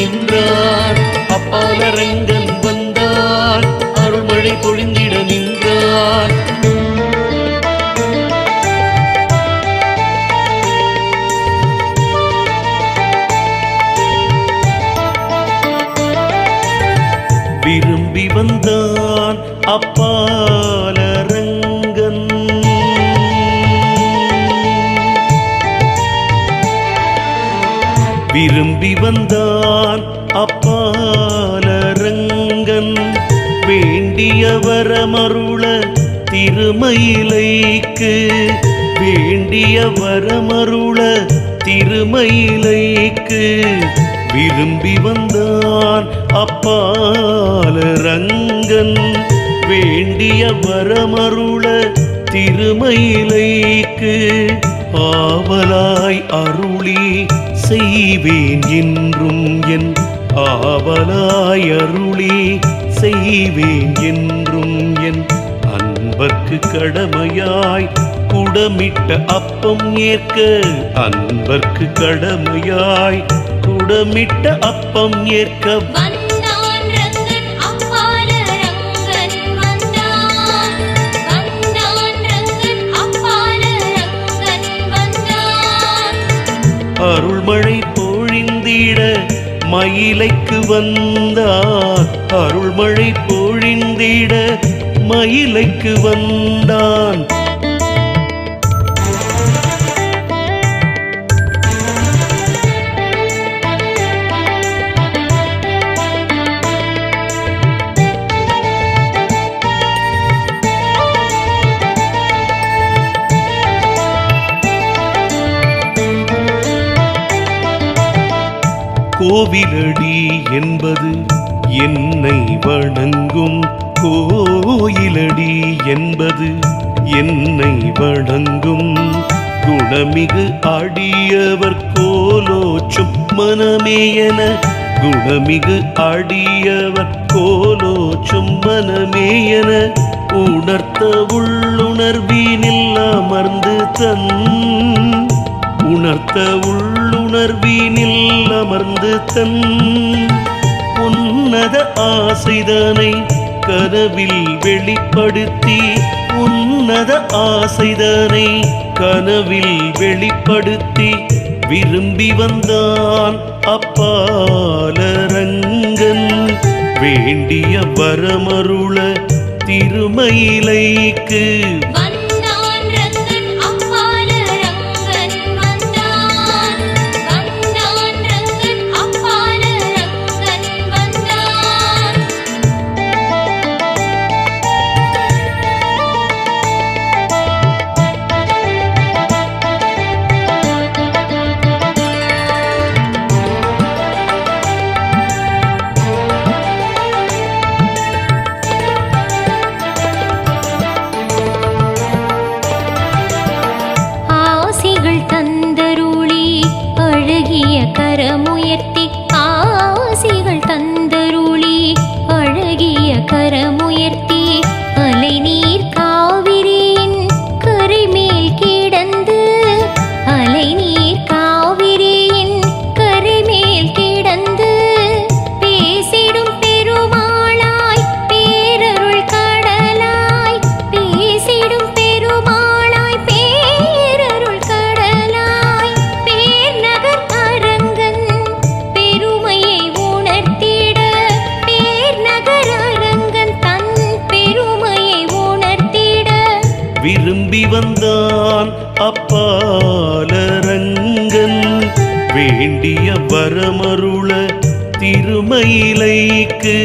நின்றார். அப்பாலரங்கன் வந்தார், அருள்மழை பொழிந்திட நின்றார். விரும்பி வந்தான் அப்பாலரங்கன், விரும்பி வந்தான் அப்பாலரங்கன். வேண்டிய வரமருள திருமயிலைக்கு, வேண்டிய வரமருள திருமயிலைக்கு. விரும்பி வந்தான் அப்பாலரங்கன், வேண்டிய வரமருள திருமயிலைக்கு. ஆவலாய் அருளி செய்வேன் என்றும் என், ஆவலாய் அருளி செய்வேன் என்றும் என். அன்பர்க்கு கடமையாய் குடமிட்ட அப்பம் ஏற்க, அன்பர்க்கு கடமையாய் குடமிட்ட அப்பம் ஏற்க. அருள்மழை பொழிந்திட மயிலைக்கு வந்தார், அருள்மழை பொழிந்திட மயிலைக்கு வந்தான். கோவிலடி என்பது என்னை வணங்கும், கோயிலடி என்பது என்னை வணங்கும். குணமிகு அடியவர் கோலோச்சும் மனமேயன, குணமிகு அடியவர் கோலோச்சும் மனமேயன. உணர்த்த உள்ளுணர்வினில் அமர்ந்து தன், உணர்த்த உள்ளுணர்வினில் அமர்ந்து தன். உன்னத ஆசைதனை கனவில் வெளிப்படுத்தி, உன்னத ஆசைதனை கனவில் வெளிப்படுத்தி. விரும்பி வந்தான் அப்பாலரங்கன், வேண்டிய வரமருள திருமயிலைக்கு. கரமுயர்த்தி ஆசிகள் தந்தருளி, அழகிய கரமுயர்த்தி. அலை நீர் காவிரியின் கரைமேல் கிடந்து, அலை நீர் காவிரியின் கரைமேல் கிடந்து. பேசிடும் பெருமாளாய் பேரருள் கடலாய், பேசிடும் பெருமாளாய் பேரருள் கடலாய். பேர் நகர் அரங்கன் பெருமையை உணர்த்திட, பேர் நகர் அரங்கன் தன் பெருமையை உணர்த்திட. விரும்பி வந்தான் அப்பாலரங்கன், வேண்டிய வரமருள திருமயிலைக்கு.